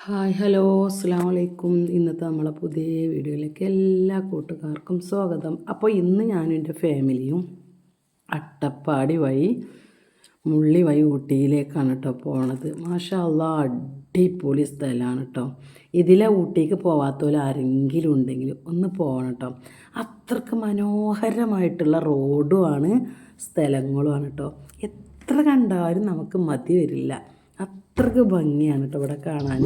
Hi hello അസ്സാം വലൈക്കും. ഇന്നത്തെ നമ്മളെ പുതിയ വീഡിയോയിലേക്ക് എല്ലാ കൂട്ടുകാർക്കും സ്വാഗതം. അപ്പോൾ ഇന്ന് ഞാനും എൻ്റെ ഫാമിലിയും അട്ടപ്പാടി വഴി മുള്ളി വഴി ഊട്ടിയിലേക്കാണ് കേട്ടോ പോണത്. മാഷാ അല്ലാ, അടിപൊളി സ്ഥലമാണ് കേട്ടോ. ഇതിലെ ഊട്ടിക്ക് പോവാത്തവർ ആരെങ്കിലും ഉണ്ടെങ്കിൽ ഒന്ന് പോകണം കേട്ടോ. അത്രക്ക് മനോഹരമായിട്ടുള്ള റോഡുമാണ് സ്ഥലങ്ങളുമാണ് കേട്ടോ. എത്ര കണ്ടാലും നമുക്ക് മതി വരില്ല, അത്രക്ക് ഭംഗിയാണ് കേട്ടോ ഇവിടെ കാണാൻ.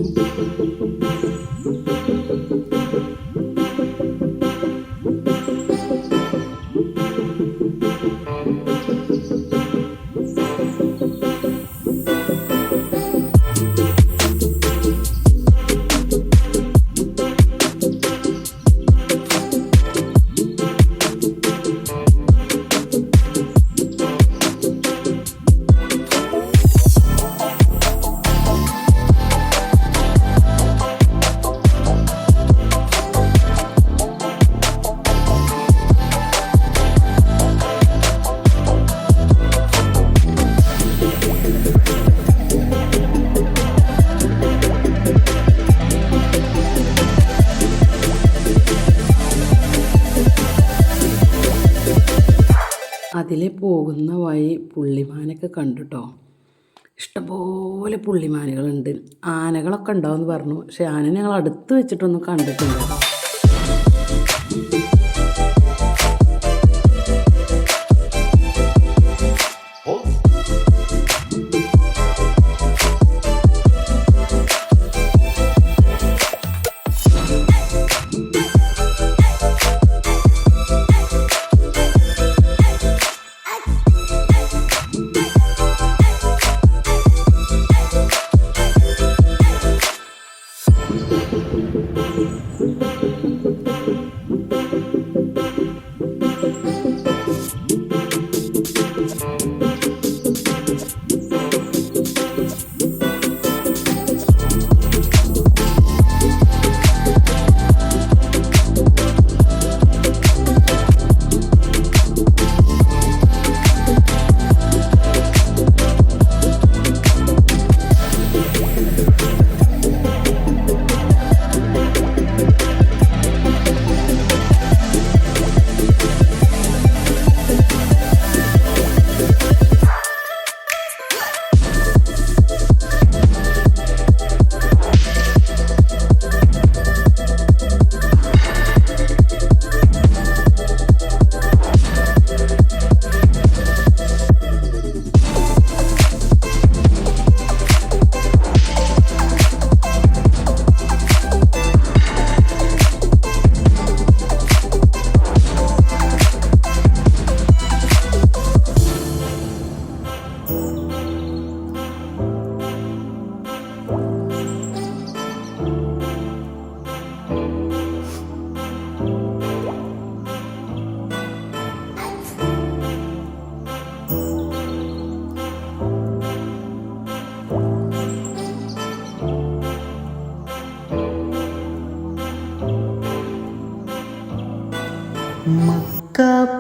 അതിലെ പോകുന്ന വഴി പുള്ളിമാനൊക്കെ കണ്ടുട്ടോ. ഇഷ്ടംപോലെ പുള്ളിമാനുകളുണ്ട്. ആനകളൊക്കെ ഉണ്ടാവുമെന്ന് പറഞ്ഞു, പക്ഷെ ആന ഞങ്ങൾ അടുത്ത് വെച്ചിട്ടൊന്നും കണ്ടിട്ടില്ല കേട്ടോ.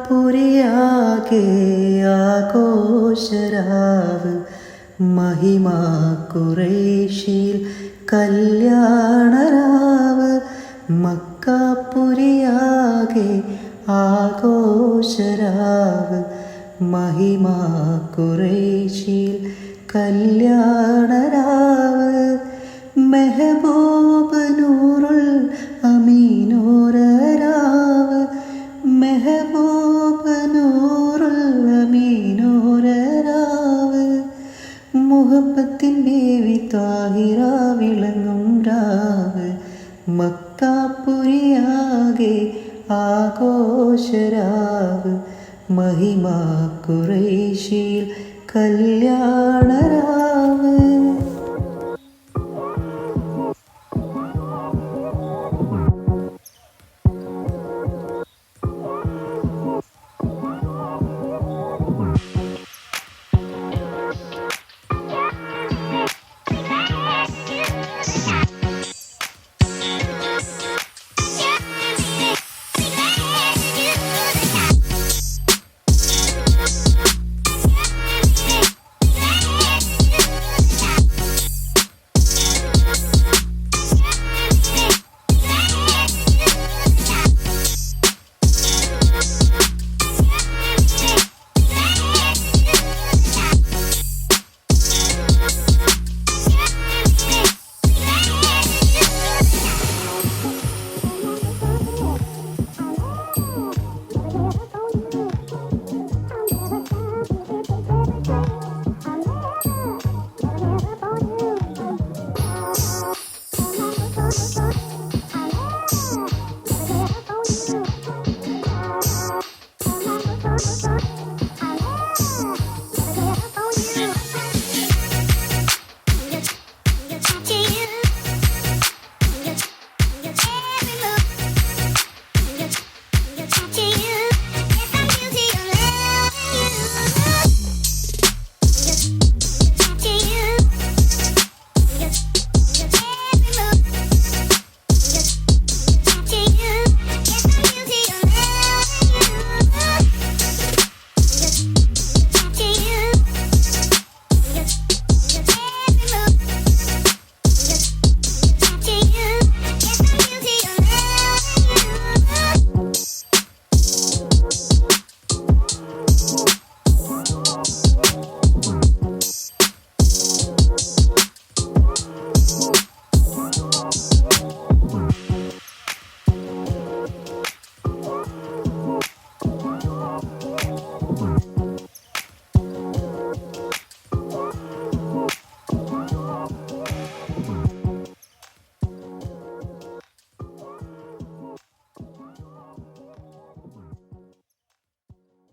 മക്കാപുരിയാകെ ആഘോഷരാവ്, മഹിമാ ഖുറൈശിൽ കല്യാണരാവ്. മക്കാപുരിയാകെ ആഘോഷരാവ്, മഹിമാ ഖുറൈശിൽ കല്യാണരാവ്. മെഹബൂബ് നൂറുൽ അമീനൂറരാവ്, മെഹബൂബ് നൂറുൽ അമീനൂറരാവ്. മുഹബത്തിൻ ബീവി താഹിറ വിളങ്ങും രാവ്, മക്കാപുരിയാകെ ആഘോഷരാവ്, മഹിമാ ഖുറൈശിൽ കല്യാണരാവ്.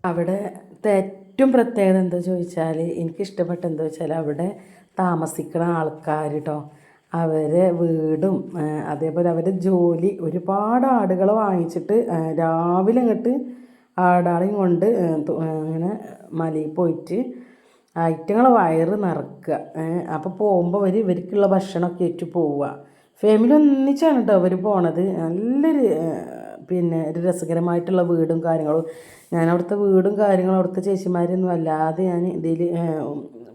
അവിടുത്തെ ഏറ്റവും പ്രത്യേകത എന്താ ചോദിച്ചാൽ എനിക്കിഷ്ടപ്പെട്ട എന്താ വെച്ചാൽ അവിടെ താമസിക്കുന്ന ആൾക്കാർ കേട്ടോ, അവരെ വീടും അതേപോലെ അവരുടെ ജോലി, ഒരുപാട് ആടുകളെ വാങ്ങിച്ചിട്ട് രാവിലെ ഇങ്ങോട്ട് ആടാളെയും കൊണ്ട് അങ്ങനെ മലയിൽ പോയിട്ട് ഐറ്റങ്ങളെ വയറ് നിറക്കുക. അപ്പോൾ പോകുമ്പോൾ ഇവർക്കുള്ള ഭക്ഷണമൊക്കെ ഏറ്റ് പോവുക. ഫാമിലി ഒന്നിച്ചാണ് കേട്ടോ അവർ പോണത്. നല്ലൊരു പിന്നെ ഒരു രസകരമായിട്ടുള്ള വീടും കാര്യങ്ങളും. ഞാൻ അവിടുത്തെ വീടും കാര്യങ്ങളും അവിടുത്തെ ചേച്ചിമാരൊന്നും അല്ലാതെ ഞാൻ ഇതിൽ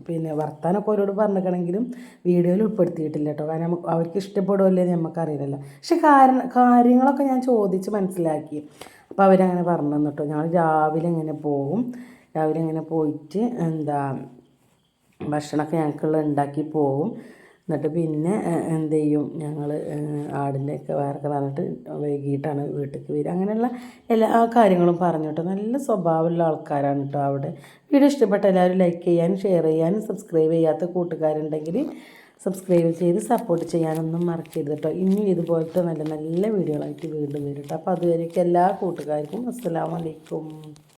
പിന്നെ വർത്താനമൊക്കെ അവരോട് പറഞ്ഞിരിക്കണമെങ്കിലും വീഡിയോയിൽ ഉൾപ്പെടുത്തിയിട്ടില്ല കേട്ടോ. കാരണം അവർക്ക് ഇഷ്ടപ്പെടുമല്ലേ എന്ന് നമുക്കറിയില്ലല്ലോ. പക്ഷെ കാര്യങ്ങളൊക്കെ ഞാൻ ചോദിച്ച് മനസ്സിലാക്കി. അപ്പോൾ അവരങ്ങനെ പറഞ്ഞു തന്നു കേട്ടോ. ഞങ്ങൾ രാവിലെ ഇങ്ങനെ പോകും, രാവിലെ ഇങ്ങനെ പോയിട്ട് ഭക്ഷണമൊക്കെ ഞങ്ങൾക്കുള്ള ഉണ്ടാക്കി പോകും. എന്നിട്ട് പിന്നെ എന്ത് ചെയ്യും, ഞങ്ങൾ ആടിൻ്റെയൊക്കെ വയറൊക്കെ പറഞ്ഞിട്ട് വൈകിട്ടാണ് വീട്ടിലേക്ക് വരിക. അങ്ങനെയുള്ള എല്ലാ കാര്യങ്ങളും പറഞ്ഞു കേട്ടോ. നല്ല സ്വഭാവമുള്ള ആൾക്കാരാണ് കേട്ടോ അവിടെ. വീഡിയോ ഇഷ്ടപ്പെട്ട എല്ലാവരും ലൈക്ക് ചെയ്യാനും ഷെയർ ചെയ്യാനും സബ്സ്ക്രൈബ് ചെയ്യാത്ത കൂട്ടുകാരുണ്ടെങ്കിൽ സബ്സ്ക്രൈബ് ചെയ്ത് സപ്പോർട്ട് ചെയ്യാനൊന്നും മറക്കരുത് കേട്ടോ. ഇനിയും ഇതുപോലത്തെ നല്ല നല്ല വീഡിയോകളായിട്ട് വീണ്ടും വരും കേട്ടോ. അപ്പോൾ അതുവരേക്കും എല്ലാ കൂട്ടുകാർക്കും അസ്സലാമു അലൈക്കും.